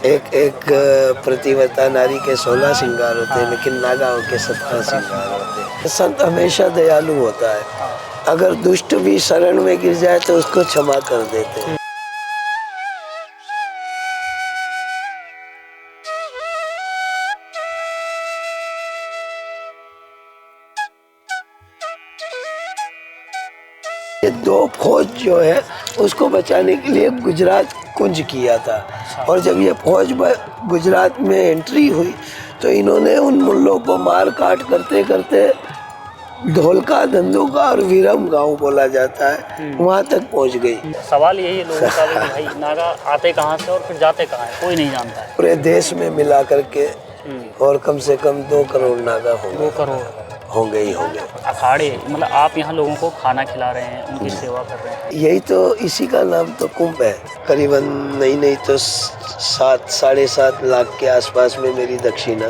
एक प्रतिव्रता नारी के 16 श्रृंगार होते हैं, लेकिन नागाओं के 17 श्रृंगार होते हैं। संत हमेशा दयालु होता है, अगर दुष्ट भी शरण में गिर जाए तो उसको क्षमा कर देते हैं। ये 2 फौज जो है उसको बचाने के लिए गुजरात कुंज किया था, और जब ये फौज गुजरात में एंट्री हुई तो इन्होंने उन मुल्लों को मार काट करते करते धोलका, धंधुका और वीरम गांव बोला जाता है, वहाँ तक पहुँच गई। सवाल यही है लोगों का भी भाई नागा आते कहाँ से और फिर जाते कहाँ है, कोई नहीं जानता है। पूरे देश में मिला करके और कम से कम 2 करोड़ नागा होंगे। 2 करोड़ होंगे ही होंगे। अखाड़े मतलब आप यहाँ लोगों को खाना खिला रहे हैं, उनकी सेवा कर रहे हैं, यही तो इसी का नाम तो कुंभ है। करीबन नहीं तो 7-7.5 लाख के आसपास में मेरी दक्षिणा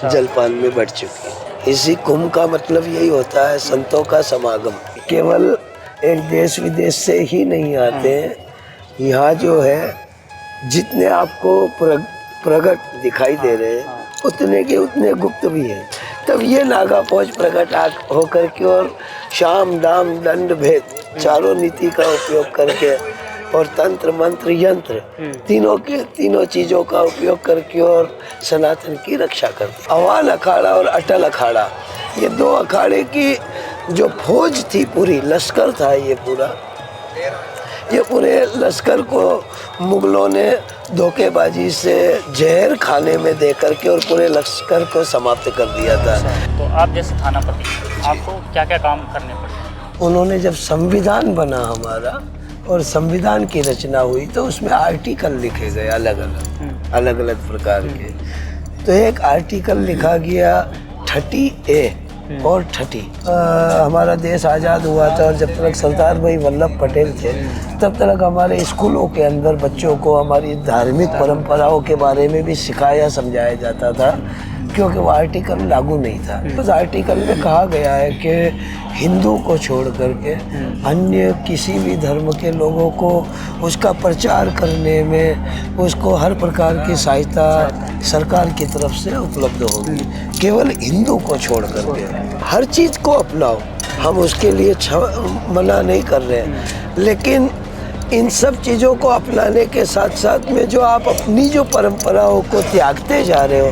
जलपान में बढ़ चुकी है। इसी कुंभ का मतलब यही होता है संतों का समागम। केवल एक देश विदेश से ही नहीं आते हैं, यहाँ जो है जितने आपको प्रगट दिखाई दे रहे हैं उतने के उतने गुप्त भी हैं। तब ये नागा फौज प्रकट होकर के और शाम दाम दंड भेद चारों नीति का उपयोग करके और तंत्र मंत्र यंत्र तीनों चीज़ों का उपयोग करके और सनातन की रक्षा करती। अवान अखाड़ा और अटल अखाड़ा, ये 2 अखाड़े की जो फौज थी, पूरी लश्कर था ये पूरा, ये पूरे लश्कर को मुगलों ने धोखेबाजी से जहर खाने में दे करके और पूरे लश्कर को समाप्त कर दिया था। तो आप जैसे थानापति, आपको क्या क्या काम करने पड़े? उन्होंने जब संविधान बना हमारा और संविधान की रचना हुई तो उसमें आर्टिकल लिखे गए अलग अलग प्रकार के। तो एक आर्टिकल लिखा गया 30A और 30। हमारा देश आज़ाद हुआ था और जब तक सरदार भाई वल्लभ पटेल थे तब तक हमारे स्कूलों के अंदर बच्चों को हमारी धार्मिक परंपराओं के बारे में भी सिखाया समझाया जाता था, क्योंकि वो आर्टिकल लागू नहीं था। उस आर्टिकल में कहा गया है कि हिंदू को छोड़ करके अन्य किसी भी धर्म के लोगों को उसका प्रचार करने में उसको हर प्रकार की सहायता सरकार की तरफ से उपलब्ध होगी, केवल हिंदू को छोड़ करके। हर चीज़ को अपनाओ, हम उसके लिए मना नहीं कर रहे हैं, लेकिन इन सब चीज़ों को अपनाने के साथ साथ में जो आप अपनी जो परंपराओं को त्यागते जा रहे हो,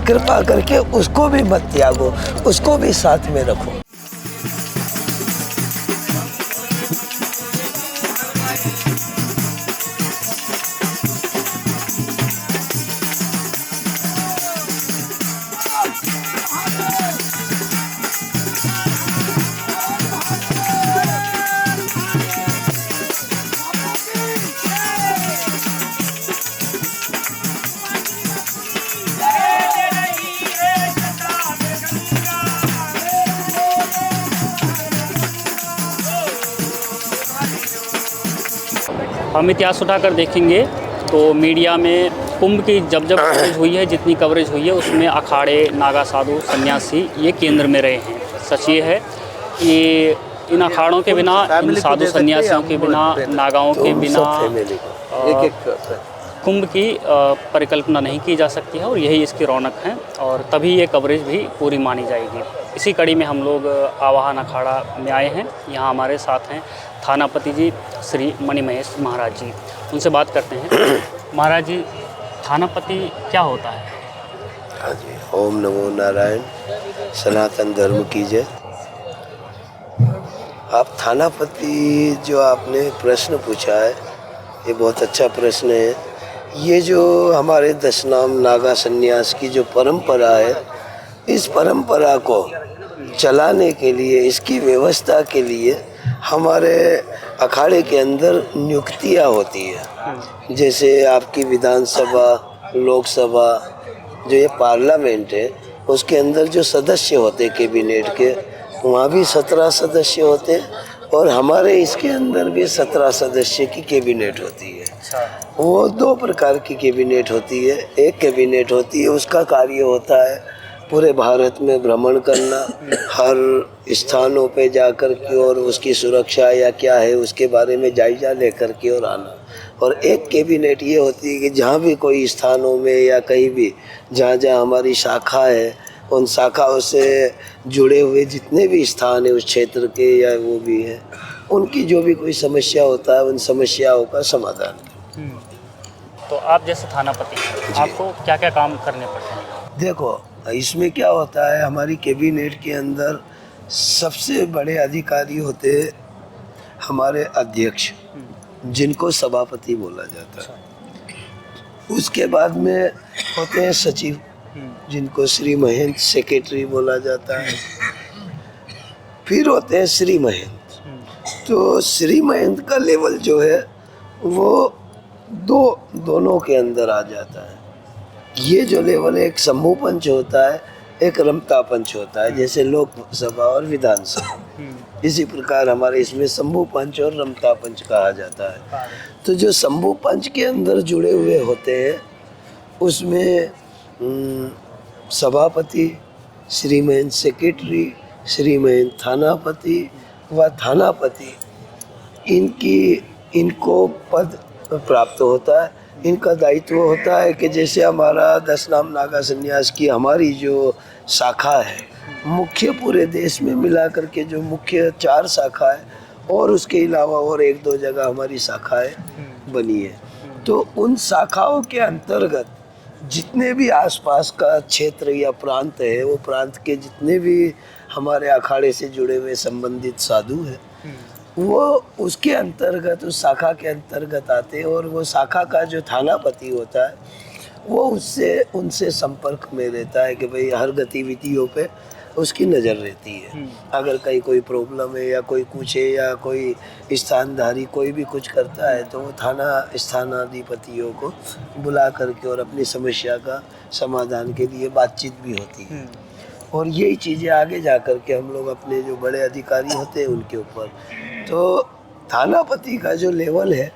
कृपा करके उसको भी मत त्यागो, उसको भी साथ में रखो। हम इतिहास उठाकर देखेंगे तो मीडिया में कुंभ की जब कवरेज हुई है, जितनी कवरेज हुई है उसमें अखाड़े, नागा साधु, सन्यासी ये केंद्र में रहे हैं। सच ये है कि इन अखाड़ों के बिना, इन साधु सन्यासियों के बिना, नागाओं के बिना कुंभ की परिकल्पना नहीं की जा सकती है, और यही इसकी रौनक है, और तभी ये कवरेज भी पूरी मानी जाएगी। इसी कड़ी में हम लोग आवाहन अखाड़ा में आए हैं। यहाँ हमारे साथ हैं थानापति जी श्री मणिमहेश महाराज जी, उनसे बात करते हैं। महाराज जी, थानापति क्या होता है? हाँ जी, ओम नमो नारायण, सनातन धर्म की जय। आप थानापति जो आपने प्रश्न पूछा है ये बहुत अच्छा प्रश्न है। ये जो हमारे 10 नाम नागा संन्यास की जो परंपरा है, इस परंपरा को चलाने के लिए, इसकी व्यवस्था के लिए हमारे अखाड़े के अंदर नियुक्तियाँ होती है। जैसे आपकी विधानसभा, लोकसभा, जो ये पार्लियामेंट है उसके अंदर जो सदस्य होते कैबिनेट के, वहाँ भी 17 सदस्य होते हैं, और हमारे इसके अंदर भी 17 सदस्य की कैबिनेट होती है। वो 2 प्रकार की कैबिनेट होती है। एक कैबिनेट होती है, उसका कार्य होता है पूरे भारत में भ्रमण करना, हर स्थानों पे जाकर के और उसकी सुरक्षा या क्या है उसके बारे में जायजा लेकर के और आना। और एक कैबिनेट ये होती है कि जहाँ भी कोई स्थानों में या कहीं भी जहाँ जहाँ हमारी शाखा है, उन शाखाओं से जुड़े हुए जितने भी स्थान है उस क्षेत्र के या वो भी हैं, उनकी जो भी कोई समस्या होता है उन समस्याओं का समाधान। तो आप जैसे थानापति, आपको क्या क्या काम करने पड़ते हैं? देखो, इसमें क्या होता है, हमारी कैबिनेट के अंदर सबसे बड़े अधिकारी होते हैं हमारे अध्यक्ष, जिनको सभापति बोला जाता है। उसके बाद में होते हैं सचिव, जिनको श्री महेंद्र सेक्रेटरी बोला जाता है। फिर होते हैं श्री महेंद्र। तो श्री महेंद्र का लेवल जो है वो दोनों के अंदर आ जाता है। ये जो लेवल है, एक समूह पंच होता है, एक रमता पंच होता है, जैसे लोकसभा और विधानसभा। इसी प्रकार हमारे इसमें समूह पंच और रमता पंच कहा जाता है। तो जो समूह पंच के अंदर जुड़े हुए होते हैं उसमें सभापति, श्री महेंद्र सेक्रेटरी, श्री महेंद्र थानापति व थानापति, इनको पद प्राप्त होता है। इनका दायित्व होता है कि जैसे हमारा 10 नाम नागा संन्यास की हमारी जो शाखा है, मुख्य पूरे देश में मिला करके जो मुख्य 4 शाखा है और उसके अलावा और 1-2 जगह हमारी शाखाएं बनी है। तो उन शाखाओं के अंतर्गत जितने भी आसपास का क्षेत्र या प्रांत है, वो प्रांत के जितने भी हमारे अखाड़े से जुड़े हुए संबंधित साधु हैं, वो उसके अंतर्गत, उस शाखा के अंतर्गत आते हैं। और वो शाखा का जो थानापति होता है वो उनसे संपर्क में रहता है कि भाई हर गतिविधियों पे उसकी नज़र रहती है। अगर कहीं कोई प्रॉब्लम है या कोई कुछ है या कोई स्थानधारी कोई भी कुछ करता है तो वो थाना स्थानाधिपतियों को बुला करके और अपनी समस्या का समाधान के लिए बातचीत भी होती है। और यही चीज़ें आगे जा कर के हम लोग अपने जो बड़े अधिकारी होते हैं उनके ऊपर। तो थानापति का जो लेवल है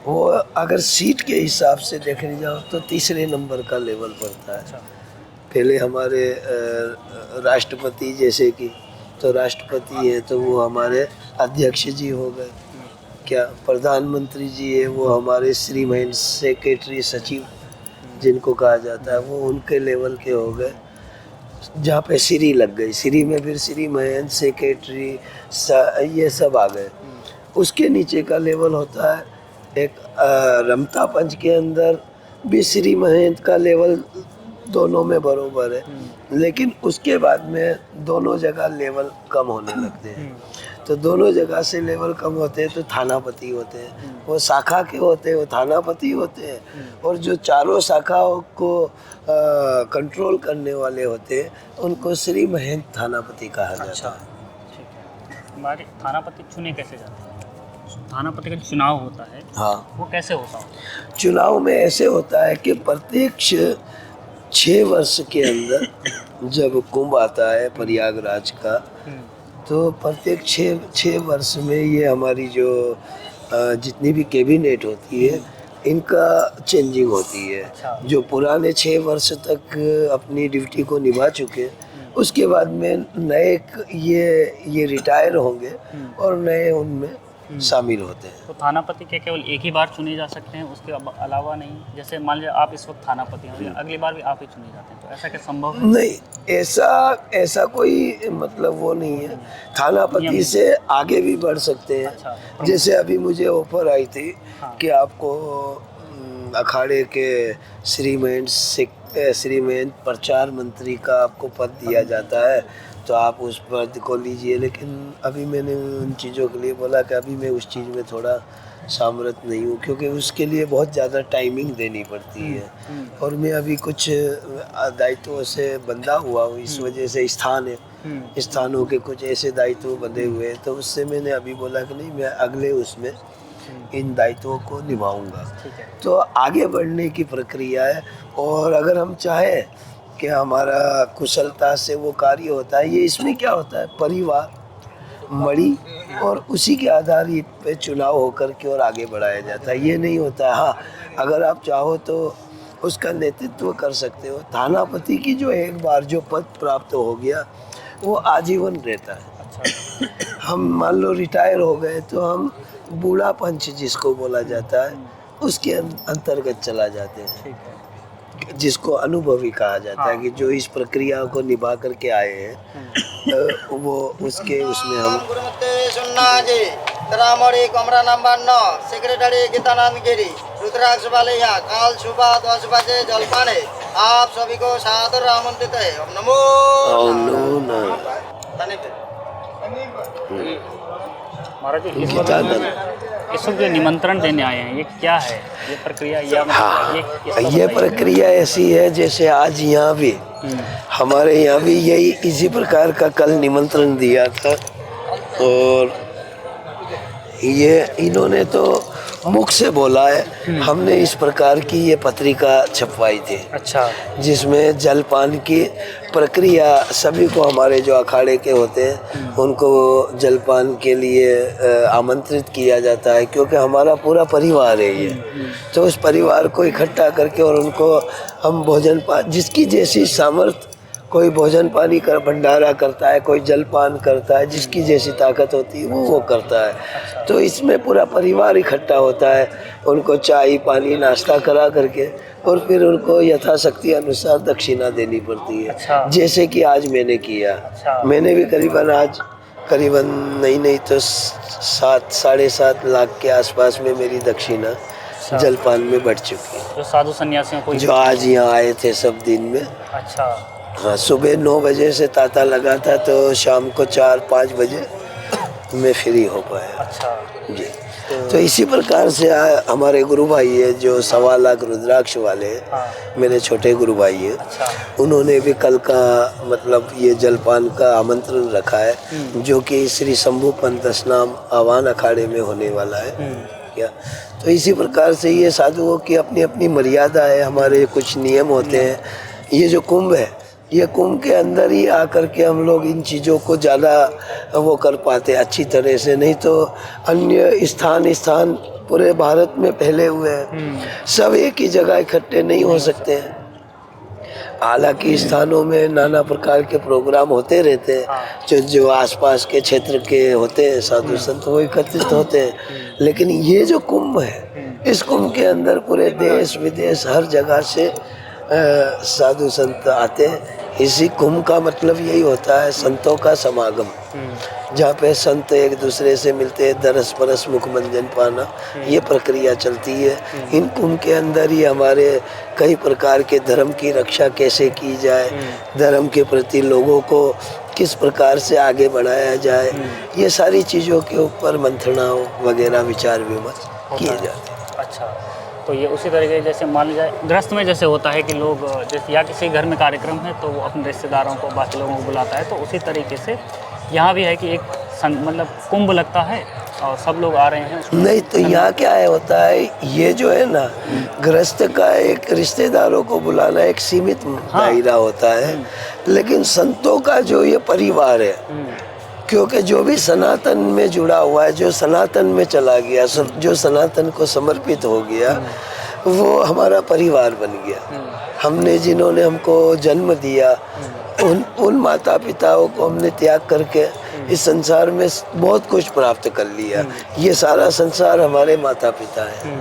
वो अगर सीट के हिसाब से देखने जाओ तो 3रे नंबर का लेवल पड़ता है। पहले हमारे राष्ट्रपति जैसे कि, तो राष्ट्रपति है तो वो हमारे अध्यक्ष जी हो गए। क्या प्रधानमंत्री जी है वो हमारे श्री महेंद्र सेक्रेटरी सचिव जिनको कहा जाता है, वो उनके लेवल के हो गए। जहाँ पे श्री लग गई, श्री में फिर श्री महेंद्र सेक्रेटरी ये सब आ गए। उसके नीचे का लेवल होता है एक रमता पंच के अंदर भी श्री महेंद्र का लेवल दोनों में बरोबर है, लेकिन उसके बाद में दोनों जगह लेवल कम होने लगते हैं। तो दोनों जगह से लेवल कम होते हैं तो थानापति होते हैं, वो शाखा के होते हैं वो थानापति होते हैं। और जो चारों शाखाओं को कंट्रोल करने वाले होते हैं उनको श्री महेंद्र थानापति कहा जाता है। ठीक है। हमारे थानापति चुने कैसे जाते हैं? थानापति का चुनाव होता है, हाँ, वो कैसे होता है? चुनाव में ऐसे होता है कि प्रत्येक 6 वर्ष के अंदर जब कुंभ आता है प्रयागराज का, तो प्रत्येक 6 वर्ष में ये हमारी जो जितनी भी कैबिनेट होती है इनका चेंजिंग होती है। जो पुराने 6 वर्ष तक अपनी ड्यूटी को निभा चुके उसके बाद में नए ये रिटायर होंगे और नए उनमें शामिल होते हैं। तो थानापति के केवल एक ही बार चुने जा सकते हैं, उसके अलावा नहीं? जैसे मान लीजिए आप इस वक्त थानापति हैं, अगली बार भी आप ही चुने जाते हैं, तो ऐसा क्या संभव है? नहीं, ऐसा कोई मतलब वो नहीं है। थानापति से आगे भी बढ़ सकते हैं। अच्छा, जैसे अभी मुझे ऑफर आई थी कि आपको अखाड़े के श्री महेंद्र प्रचार मंत्री का आपको पद दिया जाता है तो आप उस पद को लीजिए। लेकिन अभी मैंने उन चीज़ों के लिए बोला कि अभी मैं उस चीज़ में थोड़ा सामर्थ नहीं हूँ, क्योंकि उसके लिए बहुत ज़्यादा टाइमिंग देनी पड़ती है और मैं अभी कुछ दायित्वों से बंधा हुआ हूँ। इस वजह से स्थानों के कुछ ऐसे दायित्व बंधे हुए हैं, तो उससे मैंने अभी बोला कि नहीं, मैं अगले उसमें इन दायित्वों को निभाऊंगा। तो आगे बढ़ने की प्रक्रिया है। और अगर हम चाहें कि हमारा कुशलता से वो कार्य होता है, ये इसमें क्या होता है, परिवार मड़ी और उसी के आधार पे चुनाव होकर के और आगे बढ़ाया जाता है। ये नहीं होता है हाँ, अगर आप चाहो तो उसका नेतृत्व कर सकते हो। थानापति की जो एक बार जो पद प्राप्त हो गया वो आजीवन रहता है। हम मान लो रिटायर हो गए तो हम बूढ़ा पंच जिसको बोला जाता है उसके अंतर्गत चला जाते हैं, ठीक है। जिसको अनुभवी कहा जाता है कि जो इस प्रक्रिया को निभा करके आए हैं वो उसके उसमें हम रामड़ी कमरा नंबर 9 सेक्रेटरी गीतानंद गिरी रुद्राक्ष वाले यहाँ काल सुबह 10 बजे जलपान है, आप सभी को सादर आमंत्रित है। ओम नमो महाराज जी, इस वक्त जो निमंत्रण देने आए हैं ये क्या है, ये प्रक्रिया या ये प्रक्रिया ऐसी है जैसे आज यहाँ भी हमारे यहाँ भी यही इसी प्रकार का कल निमंत्रण दिया था, और ये इन्होंने तो मुख से बोला है, हमने इस प्रकार की ये पत्रिका छपवाई थी। अच्छा। जिसमें जलपान की प्रक्रिया सभी को, हमारे जो अखाड़े के होते हैं उनको जलपान के लिए आमंत्रित किया जाता है, क्योंकि हमारा पूरा परिवार है ये। तो उस परिवार को इकट्ठा करके और उनको हम भोजन जिसकी जैसी सामर्थ्य, कोई भोजन पानी कर भंडारा करता है, कोई जलपान करता है, जिसकी जैसी ताकत होती है वो करता है। तो इसमें पूरा परिवार इकट्ठा होता है, उनको चाय पानी नाश्ता करा करके और फिर उनको यथाशक्ति अनुसार दक्षिणा देनी पड़ती है। अच्छा। जैसे कि आज मैंने किया। अच्छा। मैंने भी करीबन नहीं तो 7-7.5 लाख के आसपास में मेरी दक्षिणा जलपान में बढ़ चुकी है। जो साधु सन्यासियों को जो आज यहाँ आए थे सब दिन में। अच्छा। हाँ, सुबह 9 बजे से तांता लगा था तो शाम को 4-5 बजे मैं फ्री हो पाया। अच्छा जी। तो इसी प्रकार से हमारे गुरु भाई है जो 1.25 लाख रुद्राक्ष वाले हैं। हाँ। मेरे छोटे गुरु भाई है। अच्छा। उन्होंने भी कल का मतलब ये जलपान का आमंत्रण रखा है, जो कि श्री शंभू पंत स्नाम आह्वान अखाड़े में होने वाला है। क्या तो इसी प्रकार से ये साधुओं की अपनी अपनी मर्यादा है, हमारे कुछ नियम होते हैं। ये जो कुंभ है, ये कुंभ के अंदर ही आकर के हम लोग इन चीज़ों को ज़्यादा वो कर पाते अच्छी तरह से, नहीं तो अन्य स्थान पूरे भारत में फैले हुए हैं, सब एक ही जगह इकट्ठे नहीं हो सकते हैं। हालांकि स्थानों में नाना प्रकार के प्रोग्राम होते रहते हैं, जो आसपास के क्षेत्र के होते हैं साधु संत वो एकत्रित होते हैं, लेकिन ये जो कुंभ है, इस कुंभ के अंदर पूरे देश विदेश हर जगह से साधु संत आते हैं। इसी कुंभ का मतलब यही होता है संतों का समागम, जहाँ पे संत एक दूसरे से मिलते हैं, दरस परस मुखमंजन पाना, ये प्रक्रिया चलती है। इन कुंभ के अंदर ही हमारे कई प्रकार के धर्म की रक्षा कैसे की जाए, धर्म के प्रति लोगों को किस प्रकार से आगे बढ़ाया जाए, ये सारी चीज़ों के ऊपर मंत्रणा वगैरह विचार विमर्श किए जाते हैं। अच्छा, तो ये उसी तरीके जैसे मान लिया जाए गृहस्थ में जैसे होता है कि लोग जैसे या किसी घर में कार्यक्रम है तो वो अपने रिश्तेदारों को बाकी लोगों को बुलाता है, तो उसी तरीके से यहाँ भी है कि एक मतलब कुंभ लगता है और सब लोग आ रहे हैं। नहीं तो यहाँ क्या है होता है, ये जो है ना गृहस्थ का एक रिश्तेदारों को बुलाना एक सीमित दायरा होता है, लेकिन संतों का जो ये परिवार है, क्योंकि जो भी सनातन में जुड़ा हुआ है, जो सनातन में चला गया, जो सनातन को समर्पित हो गया, वो हमारा परिवार बन गया। हमने जिन्होंने हमको जन्म दिया उन माता पिताओं को हमने त्याग करके इस संसार में बहुत कुछ प्राप्त कर लिया। ये सारा संसार हमारे माता पिता है।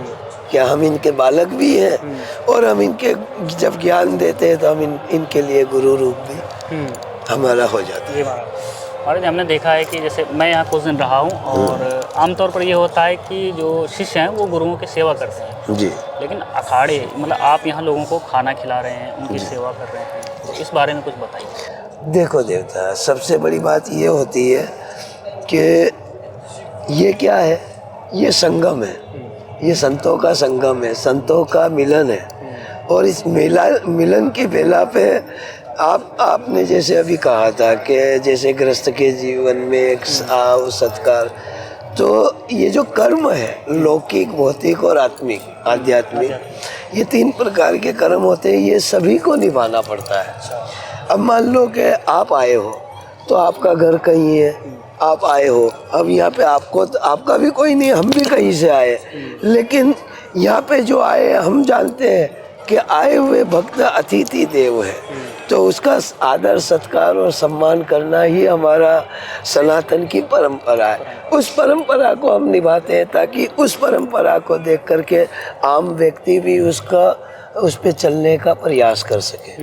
क्या हम इनके बालक भी हैं, और हम इनके जब ज्ञान देते हैं तो हम इनके लिए गुरु रूप भी हमारा हो जाता है। महाराज हमने देखा है कि जैसे मैं यहाँ कुछ दिन रहा हूँ और आमतौर पर ये होता है कि जो शिष्य हैं वो गुरुओं की सेवा करते हैं जी, लेकिन अखाड़े मतलब आप यहाँ लोगों को खाना खिला रहे हैं, उनकी सेवा कर रहे हैं, तो इस बारे में कुछ बताइए। देखो देवता, सबसे बड़ी बात ये होती है कि ये क्या है, ये संगम है, ये संतों का संगम है, संतों का मिलन है, और इस मिलन की बेला पे आपने जैसे अभी कहा था कि जैसे गृहस्थ के जीवन में एक सत्कार, तो ये जो कर्म है लौकिक, भौतिक और आध्यात्मिक, ये 3 प्रकार के कर्म होते हैं, ये सभी को निभाना पड़ता है। अब मान लो कि आप आए हो तो आपका घर कहीं है, आप आए हो, अब यहाँ पे आपको तो आपका भी कोई नहीं, हम भी कहीं से आए, लेकिन यहाँ पे जो आए हम जानते हैं कि आए हुए भक्त अतिथि देव है, तो उसका आदर सत्कार और सम्मान करना ही हमारा सनातन की परंपरा है। उस परंपरा को हम निभाते हैं ताकि उस परंपरा को देख करके आम व्यक्ति भी उस पे चलने का प्रयास कर सके।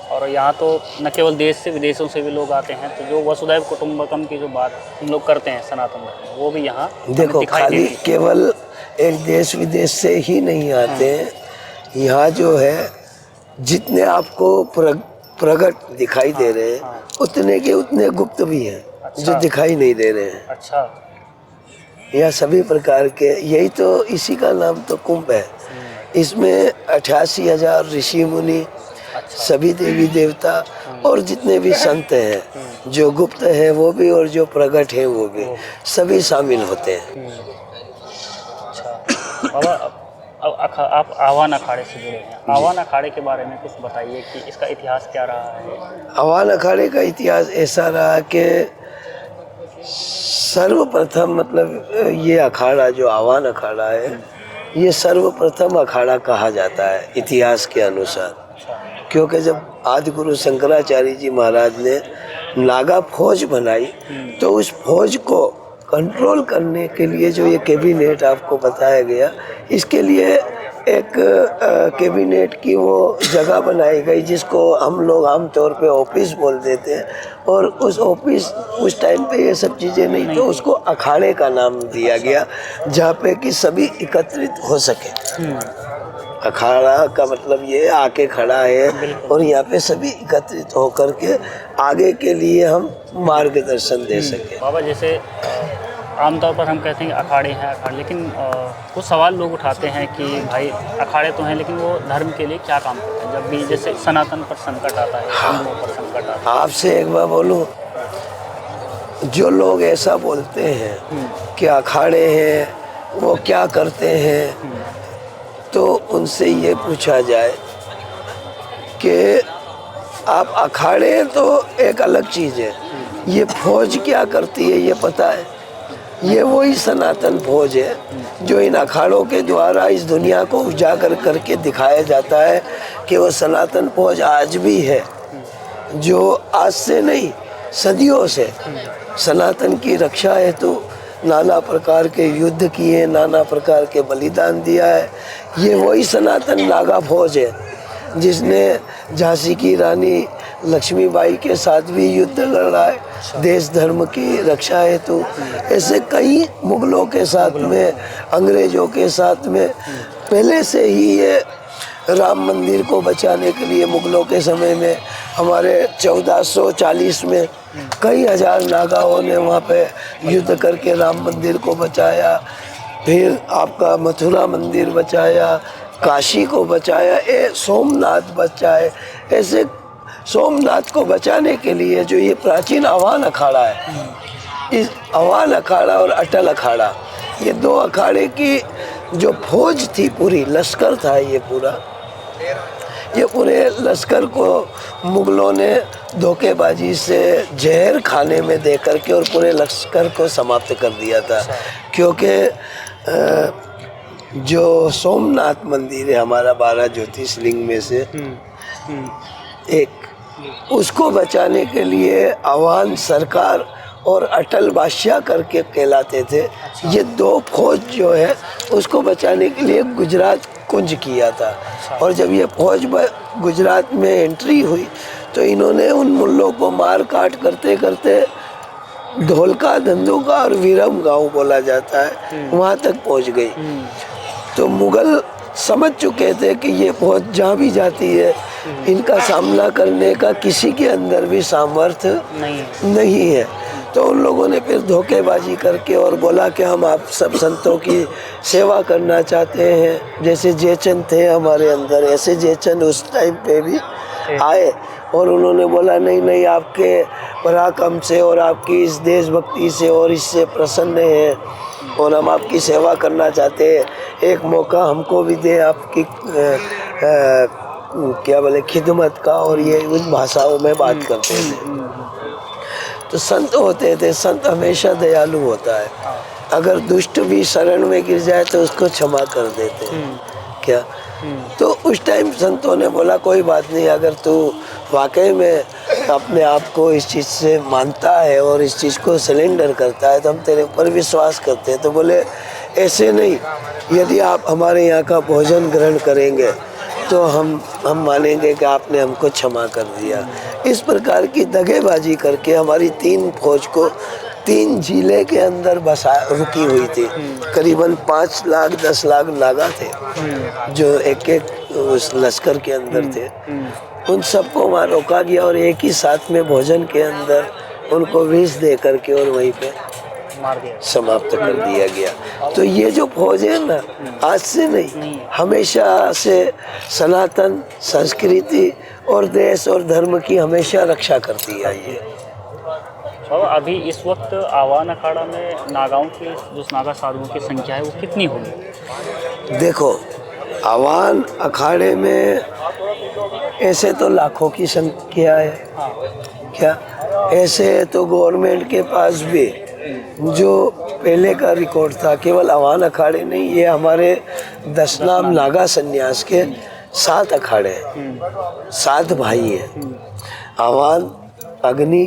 और यहाँ तो न केवल देश से विदेशों से भी लोग आते हैं, तो जो वसुधैव कुटुंबकम की जो बात हम लोग करते हैं सनातन धर्म में, वो भी यहाँ देखो खाली केवल एक देश विदेश से ही नहीं आते हैं। यहाँ जो है जितने आपको प्रगट दिखाई दे रहे हैं उतने के उतने गुप्त भी हैं। अच्छा। जो दिखाई नहीं दे रहे हैं। अच्छा। यह सभी प्रकार के, यही तो इसी का नाम तो कुंभ है। इसमें 88,000 ऋषि मुनि, सभी देवी देवता और जितने भी संत हैं, जो गुप्त हैं वो भी और जो प्रगट हैं वो भी, सभी शामिल होते हैं। अच्छा बाबा, अब आप आह्वान अखाड़े से जुड़े हैं, आह्वान अखाड़े के बारे में कुछ बताइए कि इसका इतिहास क्या रहा है। आह्वान अखाड़े का इतिहास ऐसा रहा कि सर्वप्रथम मतलब ये अखाड़ा जो आह्वान अखाड़ा है, ये सर्वप्रथम अखाड़ा कहा जाता है इतिहास के अनुसार। क्योंकि जब आदि गुरु शंकराचार्य जी महाराज ने नागा फौज बनाई तो उस फौज को कंट्रोल करने के लिए जो ये कैबिनेट आपको बताया गया, इसके लिए एक कैबिनेट की वो जगह बनाई गई जिसको हम लोग आमतौर पे ऑफिस बोल देते हैं। और उस ऑफिस उस टाइम पे ये सब चीज़ें नहीं, तो उसको अखाड़े का नाम दिया गया जहाँ पे कि सभी एकत्रित हो सके। अखाड़ा का मतलब ये आके खड़ा है और यहाँ पे सभी एकत्रित होकर के आगे के लिए हम मार्गदर्शन दे सके। बाबा जैसे आमतौर पर हम कहते हैं कि अखाड़े हैं अखाड़े, लेकिन कुछ सवाल लोग उठाते हैं कि भाई अखाड़े तो हैं लेकिन वो धर्म के लिए क्या काम करते हैं, जब भी जैसे सनातन पर संकट आता है, हिंदुओं पर संकट आता है। आपसे एक बार बोलूं, जो लोग ऐसा बोलते हैं कि अखाड़े हैं वो क्या करते हैं, तो उनसे ये पूछा जाए कि आप अखाड़े तो एक अलग चीज़ है, ये फौज क्या करती है ये पता है। ये वही सनातन फौज है जो इन अखाड़ों के द्वारा इस दुनिया को उजागर करके दिखाया जाता है कि वो सनातन फौज आज भी है, जो आज से नहीं सदियों से सनातन की रक्षा हेतु नाना प्रकार के युद्ध किए, नाना प्रकार के बलिदान दिया है। ये वही सनातन नागा फौज है जिसने झांसी की रानी लक्ष्मीबाई के साथ भी युद्ध लड़ा है देश धर्म की रक्षा हेतु। ऐसे कई मुगलों के साथ में, अंग्रेजों के साथ में पहले से ही ये राम मंदिर को बचाने के लिए मुगलों के समय में हमारे 1440 में कई हजार नागाओं ने वहाँ पे युद्ध करके राम मंदिर को बचाया। फिर आपका मथुरा मंदिर बचाया, काशी को बचाया, सोमनाथ बचाए। ऐसे सोमनाथ को बचाने के लिए जो ये प्राचीन आह्वान अखाड़ा है, इस आह्वान अखाड़ा और अटल अखाड़ा, ये दो अखाड़े की जो फौज थी, पूरी लश्कर था ये पूरा, ये पूरे लश्कर को मुगलों ने धोखेबाजी से जहर खाने में दे करके और पूरे लश्कर को समाप्त कर दिया था। क्योंकि जो सोमनाथ मंदिर है हमारा 12 ज्योतिर्लिंग में से एक, उसको बचाने के लिए आह्वान सरकार और अटल बादशाह करके कहलाते थे। ये दो फौज जो है उसको बचाने के लिए गुजरात कुंज किया था। और जब ये फौज गुजरात में एंट्री हुई तो इन्होंने उन मुल्लों को मार काट करते करते धोलका, धंधुका और वीरम गांव बोला जाता है, वहाँ तक पहुँच गई। तो मुगल समझ चुके थे कि ये फौज जहाँ भी जाती है इनका सामना करने का किसी के अंदर भी सामर्थ्य नहीं है। तो उन लोगों ने फिर धोखेबाजी करके और बोला कि हम आप सब संतों की सेवा करना चाहते हैं। जैसे जयचंद थे हमारे अंदर, ऐसे जयचंद उस टाइम पे भी आए और उन्होंने बोला नहीं नहीं, आपके पराक्रम से और आपकी इस देशभक्ति से और इससे प्रसन्न हैं और हम आपकी सेवा करना चाहते हैं, एक मौका हमको भी दे आपकी क्या बोले खिदमत का। और ये उन भाषाओं में बात करते थे। तो संत होते थे, संत हमेशा दयालु होता है, अगर दुष्ट भी शरण में गिर जाए तो उसको क्षमा कर देते हैं। क्या तो उस टाइम संतों ने बोला कोई बात नहीं, अगर तू वाकई में अपने आप को इस चीज़ से मानता है और इस चीज़ को सिलेंडर करता है तो हम तेरे ऊपर विश्वास करते हैं। तो बोले ऐसे नहीं, यदि आप हमारे यहाँ का भोजन ग्रहण करेंगे तो हम मानेंगे कि आपने हमको क्षमा कर दिया। इस प्रकार की दगेबाजी करके हमारी 3 फौज को 3 जिले के अंदर बसा रुकी हुई थी। करीबन 5 लाख 10 लाख नागा थे जो एक उस लश्कर के अंदर थे। उन सबको वहाँ रोका गया और एक ही साथ में भोजन के अंदर उनको विष दे करके और वहीं पे मार दिया, समाप्त कर दिया गया। तो ये जो फौज है ना, आज से नहीं, हमेशा से सनातन संस्कृति और देश और धर्म की हमेशा रक्षा करती है ये। और अभी इस वक्त आवाहन अखाड़ा में नागाओं की, जो नागा साधुओं की संख्या है वो कितनी होगी? देखो, आवाहन अखाड़े में ऐसे तो लाखों की संख्या है, क्या ऐसे तो गवर्नमेंट के पास भी जो पहले का रिकॉर्ड था, केवल आवाहन अखाड़े नहीं, ये हमारे 10 नाम नागा संन्यास के 7 अखाड़े हैं, 7 भाई हैं। आवाहन, अग्नि,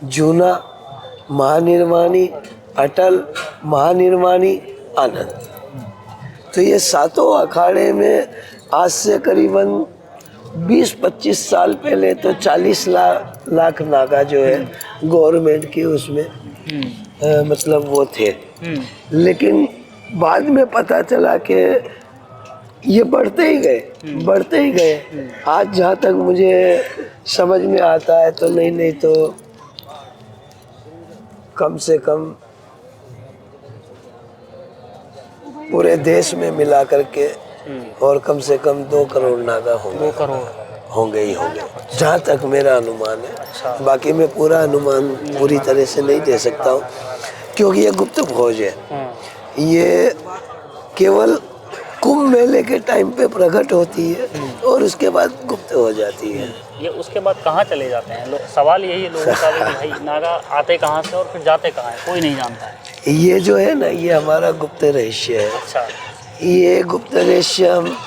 जूना, महानिर्वाणी, अटल, महानिर्वाणी, आनंद। तो ये 7 अखाड़े में आज से करीबन 20-25 साल पहले तो 40 लाख नागा जो है गवर्नमेंट की उसमें मतलब वो थे। लेकिन बाद में पता चला कि ये बढ़ते ही गए। आज जहाँ तक मुझे समझ में आता है तो नहीं तो कम से कम पूरे देश में मिला करके और कम से कम 2 करोड़ नागा होंगे। 2 करोड़ होंगे ही होंगे, जहाँ तक मेरा अनुमान है। अच्छा। बाकी मैं पूरा अनुमान पूरी तरह से नहीं दे सकता हूँ क्योंकि ये गुप्त फौज है। ये केवल कुंभ मेले के टाइम पे प्रकट होती है और उसके बाद गुप्त हो जाती है। ये उसके बाद कहाँ चले जाते हैं? सवाल यही है लोगों का कि भाई नागा आते कहाँ से और फिर जाते कहाँ है, कोई नहीं जानता है। ये जो है ना, ये हमारा गुप्त रहस्य है। अच्छा, ये गुप्त रहस्य हम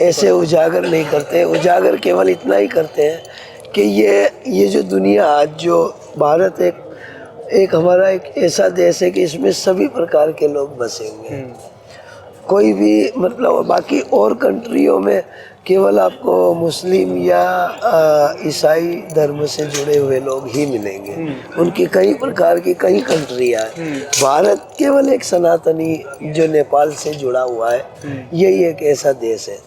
ऐसे उजागर नहीं करते। उजागर केवल इतना ही करते हैं कि ये जो दुनिया आज जो भारत एक हमारा एक ऐसा देश है कि इसमें सभी प्रकार के लोग बसेंगे। कोई भी मतलब बाकी और कंट्रियों में केवल आपको मुस्लिम या ईसाई धर्म से जुड़े हुए लोग ही मिलेंगे। उनकी कई प्रकार की कई कंट्रियाँ हैं। भारत केवल एक सनातनी जो नेपाल से जुड़ा हुआ है, यही एक ऐसा देश है।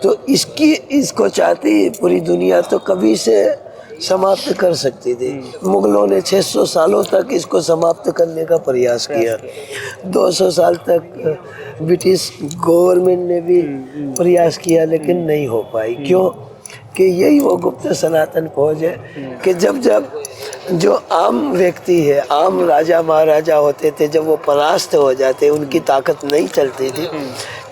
तो इसको चाहती पूरी दुनिया तो कभी से समाप्त कर सकती थी। मुगलों ने 600 सालों तक इसको समाप्त करने का प्रयास किया। 200 साल तक ब्रिटिश गवर्नमेंट ने भी प्रयास किया लेकिन नहीं हो पाई। क्यों? कि यही वो गुप्त सनातन फौज है कि जब जो आम व्यक्ति है, आम राजा महाराजा होते थे, जब वो परास्त हो जाते, उनकी ताकत नहीं चलती थी,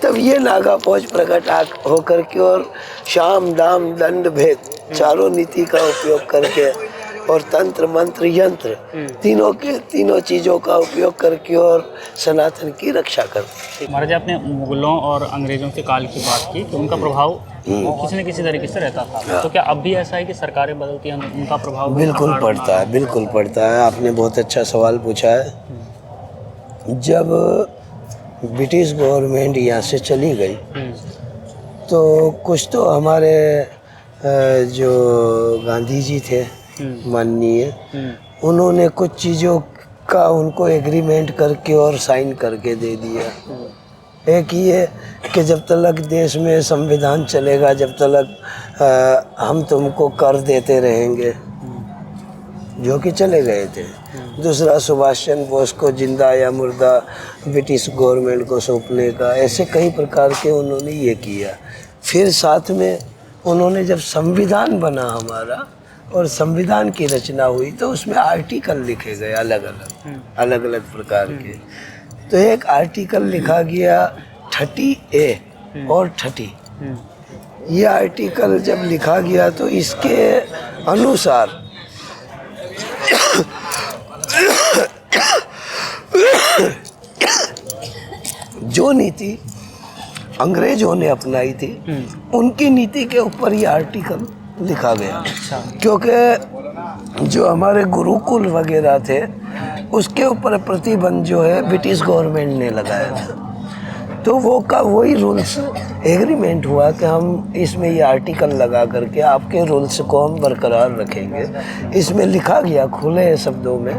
तब ये नागा फौज प्रकट होकर के और शाम दाम दंड भेद चारों नीति का उपयोग करके और तंत्र मंत्र यंत्र तीनों चीज़ों का उपयोग करके और सनातन की रक्षा करते। महाराज, आपने मुगलों और अंग्रेजों के काल की बात की कि उनका प्रभाव किसी न किसी तरीके से रहता था, तो क्या अब भी ऐसा है कि सरकारें बदलती हैं, उनका प्रभाव? बिल्कुल पड़ता है, बिल्कुल पड़ता है। आपने बहुत अच्छा सवाल पूछा है। जब ब्रिटिश गवर्नमेंट यहाँ से चली गई तो कुछ तो हमारे जो गांधी जी थे माननीय, उन्होंने कुछ चीज़ों का उनको एग्रीमेंट करके और साइन करके दे दिया। एक ये कि जब तक देश में संविधान चलेगा, जब तक हम तुमको कर देते रहेंगे, जो कि चले गए थे। दूसरा, सुभाष चंद्र बोस को जिंदा या मुर्दा ब्रिटिश गवर्नमेंट को सौंपने का, ऐसे कई प्रकार के उन्होंने ये किया। फिर साथ में उन्होंने जब संविधान बना हमारा और संविधान की रचना हुई तो उसमें आर्टिकल लिखे गए अलग अलग प्रकार के। तो एक आर्टिकल लिखा गया 30A और 30। ये आर्टिकल जब लिखा गया तो इसके अनुसार जो नीति अंग्रेजों ने अपनाई थी, उनकी नीति के ऊपर ये आर्टिकल लिखा गया। क्योंकि जो हमारे गुरुकुल वगैरह थे उसके ऊपर प्रतिबंध जो है ब्रिटिश गवर्नमेंट ने लगाया था, तो वो का वही रूल्स एग्रीमेंट हुआ कि हम इसमें ये आर्टिकल लगा करके आपके रूल्स को हम बरकरार रखेंगे। इसमें लिखा गया खुले शब्दों में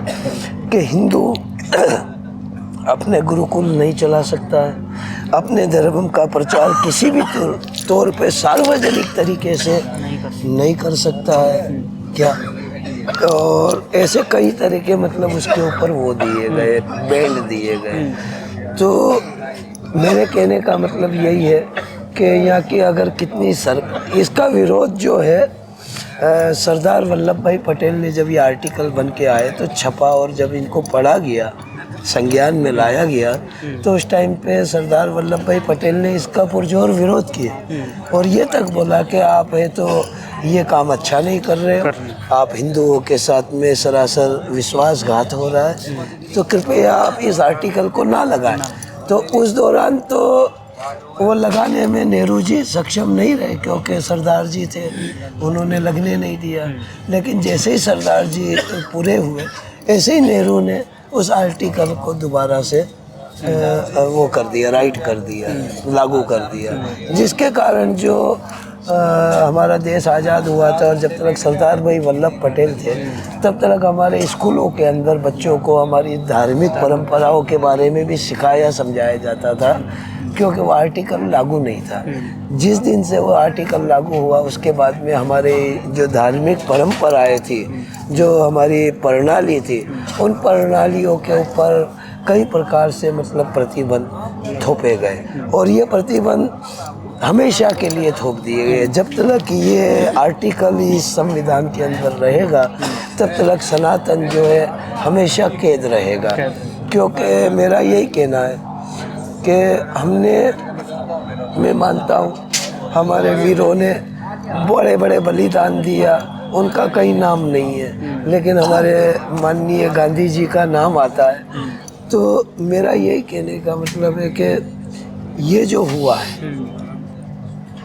कि हिंदू अपने गुरुकुल नहीं चला सकता है, अपने धर्म का प्रचार किसी भी तौर पे सार्वजनिक तरीके से नहीं कर सकता है क्या, और ऐसे कई तरह के मतलब उसके ऊपर वो दिए गए, बैंड दिए गए। तो मेरे कहने का मतलब यही है कि यहाँ की अगर कितनी इसका विरोध जो है सरदार वल्लभ भाई पटेल ने जब ये आर्टिकल बन के आए तो छपा, और जब इनको पढ़ा गया, संज्ञान में लाया गया, तो उस टाइम पे सरदार वल्लभ भाई पटेल ने इसका पुरजोर विरोध किया और ये तक बोला कि आप है तो ये काम अच्छा नहीं कर रहे हो, आप हिंदुओं के साथ में सरासर विश्वासघात हो रहा है, तो कृपया आप इस आर्टिकल को ना लगाएं। तो उस दौरान तो वो लगाने में नेहरू जी सक्षम नहीं रहे क्योंकि सरदार जी थे, उन्होंने लगने नहीं दिया। लेकिन जैसे ही सरदार जी पूरे हुए ऐसे ही नेहरू ने उस आर्टिकल को दोबारा से वो कर दिया, राइट कर दिया, लागू कर दिया, जिसके कारण जो हमारा देश आज़ाद हुआ था और जब तक सरदार भाई वल्लभ पटेल थे तब तक हमारे स्कूलों के अंदर बच्चों को हमारी धार्मिक परंपराओं के बारे में भी सिखाया समझाया जाता था, क्योंकि वो आर्टिकल लागू नहीं था। जिस दिन से वो आर्टिकल लागू हुआ उसके बाद में हमारे जो धार्मिक परंपराएं थी, जो हमारी प्रणाली थी, उन प्रणालियों के ऊपर कई प्रकार से मतलब प्रतिबंध थोपे गए और ये प्रतिबंध हमेशा के लिए थोप दिए गए। जब तक ये आर्टिकल इस संविधान के अंदर रहेगा तब तक सनातन जो है हमेशा कैद रहेगा। क्योंकि मेरा यही कहना है कि मैं मानता हूँ हमारे वीरों ने बड़े बड़े बलिदान दिया, उनका कहीं नाम नहीं है, लेकिन हमारे माननीय गांधी जी का नाम आता है। तो मेरा यही कहने का मतलब है कि ये जो हुआ है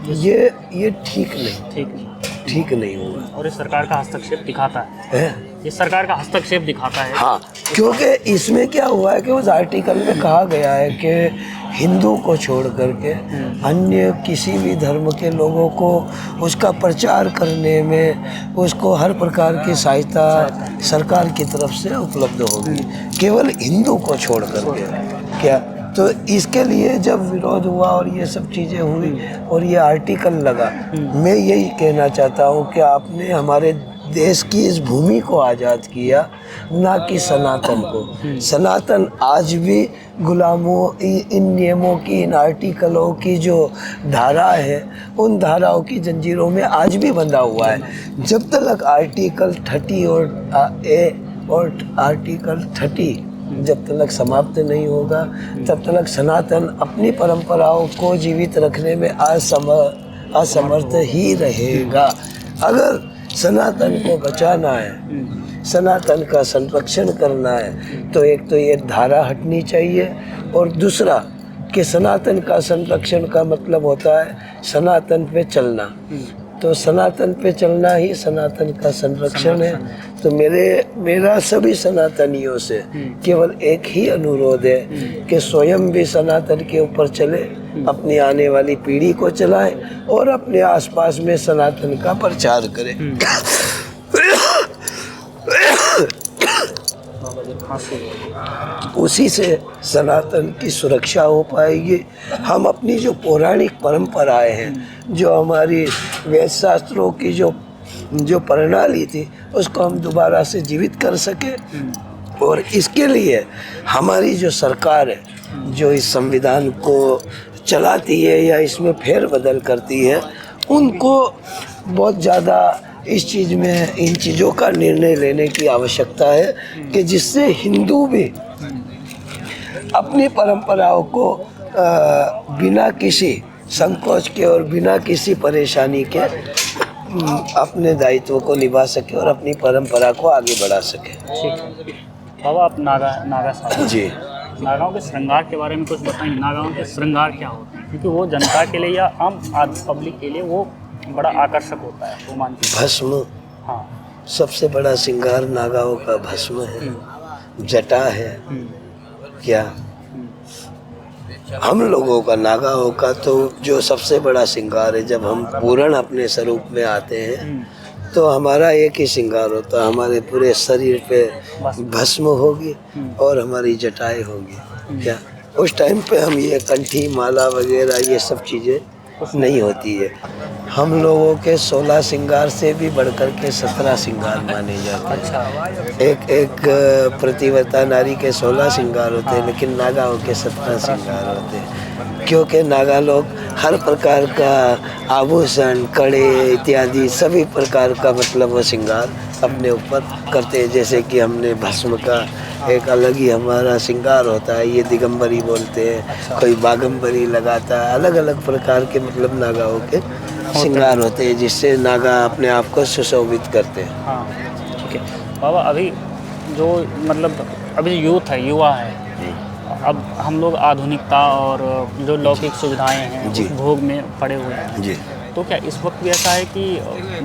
ये ठीक नहीं हुआ और ये सरकार का हस्तक्षेप दिखाता है, ये सरकार का हस्तक्षेप दिखाता है। हाँ, क्योंकि इसमें क्या हुआ है कि उस आर्टिकल में कहा गया है कि हिंदू को छोड़ करके अन्य किसी भी धर्म के लोगों को उसका प्रचार करने में उसको हर प्रकार की सहायता सरकार की तरफ से उपलब्ध होगी, केवल हिंदू को छोड़ करके। क्या तो इसके लिए जब विरोध हुआ और ये सब चीज़ें हुई और ये आर्टिकल लगा, मैं यही कहना चाहता हूँ कि आपने हमारे देश की इस भूमि को आज़ाद किया, ना कि सनातन को। सनातन आज भी गुलामों, इन नियमों की, इन आर्टिकलों की जो धारा है, उन धाराओं की जंजीरों में आज भी बंधा हुआ है। जब तक आर्टिकल 30 और आर्टिकल 30 जब तक समाप्त नहीं होगा तब तक सनातन अपनी परंपराओं को जीवित रखने में असमर्थ ही रहेगा। अगर सनातन को बचाना है, सनातन का संरक्षण करना है, तो एक तो ये धारा हटनी चाहिए और दूसरा कि सनातन का संरक्षण का मतलब होता है सनातन पे चलना। तो सनातन पे चलना ही सनातन का संरक्षण है। तो मेरा सभी सनातनियों से केवल एक ही अनुरोध है कि स्वयं भी सनातन के ऊपर चले, अपनी आने वाली पीढ़ी को चलाएं और अपने आसपास में सनातन का प्रचार करें। उसी से सनातन की सुरक्षा हो पाएगी। हम अपनी जो पौराणिक परंपराएं हैं, जो हमारी वेद शास्त्रों की जो प्रणाली थी, उसको हम दोबारा से जीवित कर सके। और इसके लिए हमारी जो सरकार है, जो इस संविधान को चलाती है या इसमें फेरबदल करती है, उनको बहुत ज़्यादा इस चीज़ में इन चीज़ों का निर्णय लेने की आवश्यकता है कि जिससे हिंदू भी अपनी परंपराओं को बिना किसी संकोच के और बिना किसी परेशानी के अपने दायित्व को निभा सके और अपनी परंपरा को आगे बढ़ा सके। ठीक है बाबा, आप नागा साहब जी, नागाओं के श्रृंगार के बारे में कुछ बताएंगे? नागाओं के श्रृंगार क्या होते हैं? क्योंकि वो जनता के लिए या आम पब्लिक के लिए वो बड़ा आकर्षक होता है रोमांचक। भस्म हाँ। सबसे बड़ा श्रृंगार नागाओं का भस्म है, जटा है। क्या हम लोगों का, नागाओं का तो जो सबसे बड़ा श्रृंगार है, जब हम पूर्ण अपने स्वरूप में आते हैं तो हमारा एक ही श्रृंगार होता है, हमारे पूरे शरीर पे भस्म होगी और हमारी जटाएं होगी। क्या उस टाइम पे हम ये कंठी माला वगैरह ये सब चीज़ें नहीं होती है। हम लोगों के 16 श्रृंगार से भी बढ़कर के 17 श्रृंगार माने जाते हैं। एक प्रतिव्रता नारी के 16 श्रृंगार होते हैं, लेकिन नागाओं के 17 श्रृंगार होते हैं, क्योंकि नागा लोग हर प्रकार का आभूषण, कड़े इत्यादि सभी प्रकार का मतलब वो श्रृंगार अपने ऊपर करते हैं। जैसे कि हमने भस्म का एक अलग ही हमारा श्रृंगार होता है, ये दिगंबरी बोलते हैं, कोई बागंबरी लगाता है, अलग अलग प्रकार के मतलब नागाओं के श्रृंगार होते हैं, जिससे नागा अपने आप को सुशोभित करते हैं। हाँ, ठीक है बाबा। अभी जो मतलब अभी यूथ है, युवा है, अब हम लोग आधुनिकता और जो लौकिक सुविधाएं हैं उस भोग में पड़े हुए हैं जी। तो क्या इस वक्त भी ऐसा है कि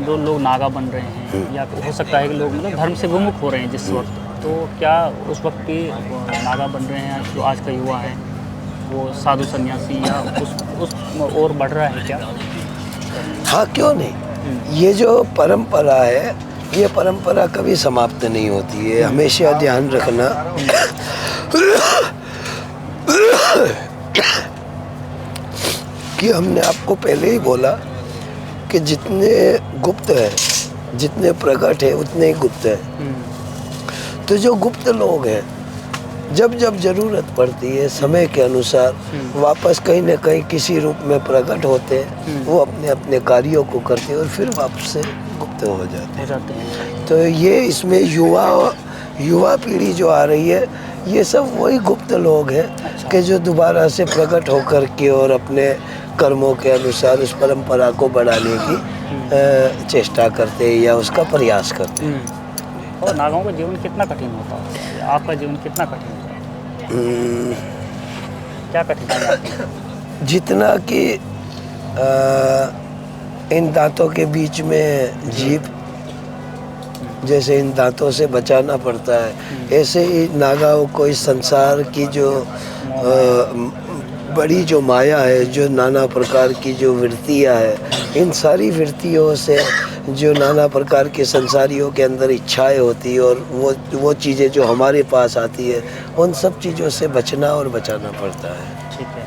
जो लोग नागा बन रहे हैं, या हो सकता है कि लोग मतलब धर्म से विमुख हो रहे हैं जिस वक्त, तो क्या उस वक्त भी नागा बन रहे हैं जो आज का युवा है वो साधु सन्यासी या उस और बढ़ रहा है क्या? हाँ, क्यों नहीं। ये जो परंपरा है, ये परंपरा कभी समाप्त नहीं होती है। हमेशा ध्यान रखना कि हमने आपको पहले ही बोला कि जितने गुप्त है, जितने प्रकट है, उतने ही गुप्त है। तो जो गुप्त लोग हैं, जब जब जरूरत पड़ती है समय के अनुसार वापस कहीं न कहीं किसी रूप में प्रकट होते हैं, वो अपने अपने कार्यों को करते हैं और फिर वापस से गुप्त हो जाते हैं। तो ये इसमें युवा पीढ़ी जो आ रही है, ये सब वही गुप्त लोग हैं कि जो दोबारा से प्रकट होकर के और अपने कर्मों के अनुसार उस परंपरा को बढ़ाने की चेष्टा करते हैं या उसका प्रयास करते हैं। और नागाओं का जीवन कितना कठिन होता है? आपका जीवन कितना कठिन होता है? क्या कठिनाई आती है? जितना कि इन दांतों के बीच में जीभ, जैसे इन दांतों से बचाना पड़ता है, ऐसे ही नागाओं को इस संसार की जो बड़ी जो माया है, जो नाना प्रकार की जो वृत्तियाँ हैं, इन सारी वृत्तियों से जो नाना प्रकार के संसारियों के अंदर इच्छाएं होती है और वो चीज़ें जो हमारे पास आती है, उन सब चीज़ों से बचना और बचाना पड़ता है। ठीक है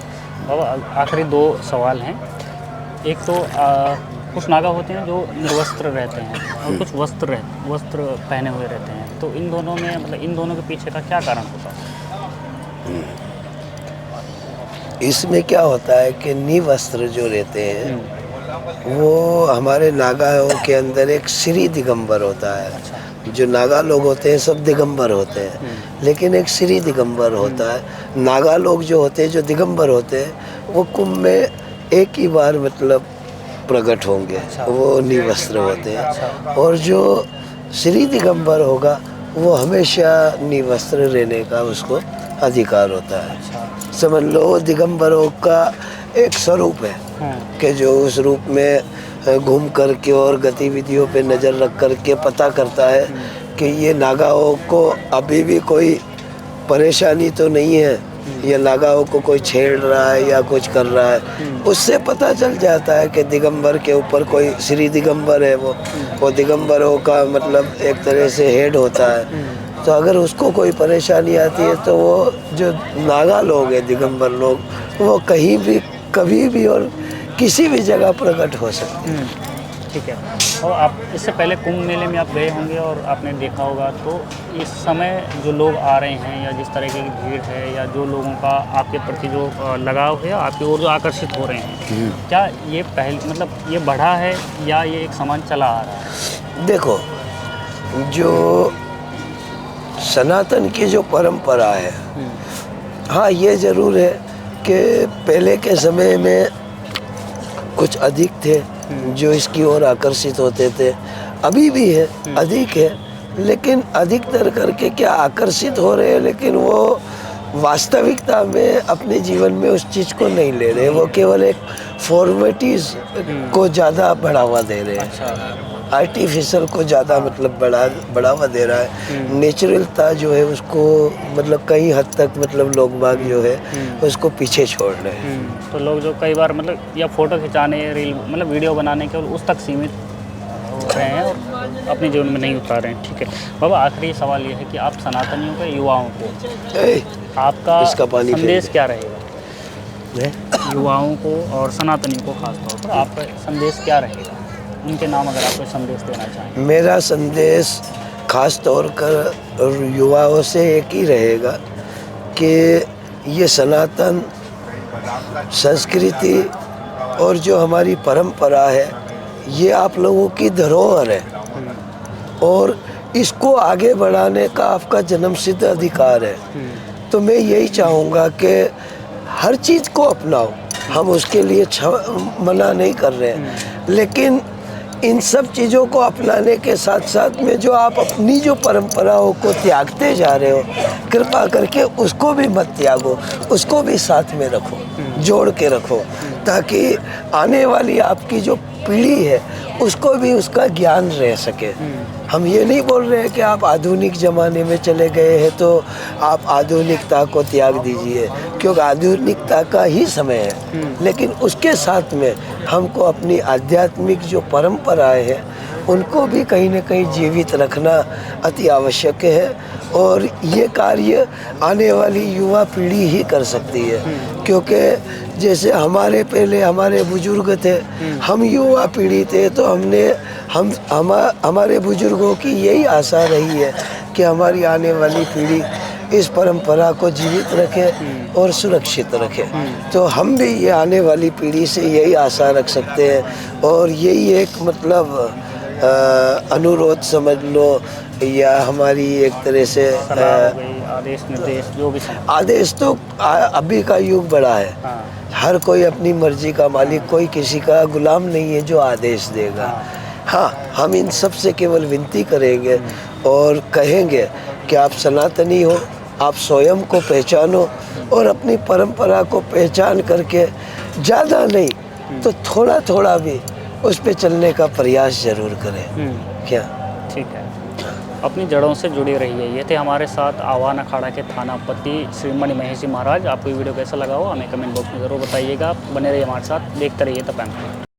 बाबा, आखिरी 2 सवाल हैं। एक तो कुछ नागा होते हैं जो निर्वस्त्र रहते हैं और कुछ वस्त्र पहने हुए रहते हैं, तो इन दोनों में मतलब इन दोनों के पीछे का क्या कारण होता है? इसमें क्या होता है कि निवस्त्र जो रहते हैं वो हमारे नागाओं के अंदर एक श्री दिगंबर होता है। जो नागा लोग होते हैं सब दिगंबर होते हैं, लेकिन एक श्री दिगंबर होता है। नागा लोग जो होते हैं, जो दिगंबर होते हैं, वो कुंभ में एक ही बार मतलब प्रकट होंगे, वो निवस्त्र होते हैं। और जो श्री दिगंबर होगा वो हमेशा निवस्त्र रहने का उसको अधिकार होता है। समझ लो दिगंबरों का एक स्वरूप है कि जो उस रूप में घूम करके और गतिविधियों पे नज़र रख करके पता करता है कि ये नागाओं को अभी भी कोई परेशानी तो नहीं है, या नागाओं को कोई छेड़ रहा है या कुछ कर रहा है। उससे पता चल जाता है कि दिगंबर के ऊपर कोई श्री दिगंबर है, वो दिगंबरों का मतलब एक तरह से हेड होता है। तो अगर उसको कोई परेशानी आती है तो वो जो नागा लोग हैं, दिगंबर लोग, वो कहीं भी कभी भी और किसी भी जगह प्रकट हो सकते हैं। ठीक है। और आप इससे पहले कुंभ मेले में आप गए होंगे और आपने देखा होगा, तो इस समय जो लोग आ रहे हैं या जिस तरह की भीड़ है या जो लोगों का आपके प्रति जो लगाव है, आपकी ओर जो आकर्षित हो रहे हैं, क्या ये मतलब ये बढ़ा है या ये एक समान चला आ रहा है? देखो, जो सनातन की जो परंपरा है, हाँ ये ज़रूर है कि पहले के समय में कुछ अधिक थे जो इसकी ओर आकर्षित होते थे, अभी भी है, अधिक है, लेकिन अधिकतर करके क्या आकर्षित हो रहे हैं, लेकिन वो वास्तविकता में अपने जीवन में उस चीज़ को नहीं ले रहे, वो केवल एक फॉर्मेलिटीज़ को ज़्यादा बढ़ावा दे रहे हैं, आर्टिफिशियल को ज़्यादा मतलब बढ़ावा दे रहा है। नेचुरलता जो है उसको मतलब कई हद तक मतलब लोग बाग जो है उसको पीछे छोड़ रहे हैं। तो लोग जो कई बार मतलब या फ़ोटो खिंचाने, रील मतलब वीडियो बनाने के उस तक सीमित हो रहे हैं और अपने जीवन में नहीं उतार रहे हैं। ठीक है बाबा, आखिरी सवाल ये है कि आप सनातनियों के युवाओं को आपका संदेश क्या रहेगा? युवाओं को और सनातनियों को खासतौर पर आपका संदेश क्या रहेगा? उनके नाम अगर आप कोई संदेश देना चाहें। मेरा संदेश खास तौर पर युवाओं से एक ही रहेगा कि ये सनातन संस्कृति और जो हमारी परंपरा है ये आप लोगों की धरोहर है और इसको आगे बढ़ाने का आपका जन्मसिद्ध अधिकार है। तो मैं यही चाहूँगा कि हर चीज़ को अपनाओ, हम उसके लिए मना नहीं कर रहे हैं, लेकिन इन सब चीज़ों को अपनाने के साथ साथ में जो आप अपनी जो परंपराओं को त्यागते जा रहे हो, कृपा करके उसको भी मत त्यागो, उसको भी साथ में रखो, जोड़ के रखो, ताकि आने वाली आपकी जो पीढ़ी है उसको भी उसका ज्ञान रह सके। हम ये नहीं बोल रहे हैं कि आप आधुनिक ज़माने में चले गए हैं तो आप आधुनिकता को त्याग दीजिए, क्योंकि आधुनिकता का ही समय है, लेकिन उसके साथ में हमको अपनी आध्यात्मिक जो परंपराएं हैं उनको भी कहीं न कहीं जीवित रखना अति आवश्यक है और ये कार्य आने वाली युवा पीढ़ी ही कर सकती है। क्योंकि जैसे हमारे पहले हमारे बुजुर्ग थे, हम युवा पीढ़ी थे, तो हमारे बुजुर्गों की यही आशा रही है कि हमारी आने वाली पीढ़ी इस परंपरा को जीवित रखे और सुरक्षित रखे। तो हम भी ये आने वाली पीढ़ी से यही आशा रख सकते हैं और यही एक मतलब अनुरोध समझ लो या हमारी एक तरह से आदेश निर्देश जो भी आदेश तो अभी का युग बड़ा है। हर कोई अपनी मर्जी का मालिक, कोई किसी का गुलाम नहीं है जो आदेश देगा। हाँ, हम इन सब से केवल विनती करेंगे और कहेंगे कि आप सनातनी हो, आप स्वयं को पहचानो और अपनी परंपरा को पहचान करके ज़्यादा नहीं तो थोड़ा थोड़ा भी उस पे चलने का प्रयास जरूर करें। क्या ठीक है, अपनी जड़ों से जुड़े रहिए। ये थे हमारे साथ आवाहन अखाड़ा के थानापति श्रीमणि महेश महाराज। आपको ये वीडियो कैसा लगा हो हमें कमेंट बॉक्स में ज़रूर बताइएगा। बने रहिए हमारे साथ, देखते रहिए द पैम्पलेट।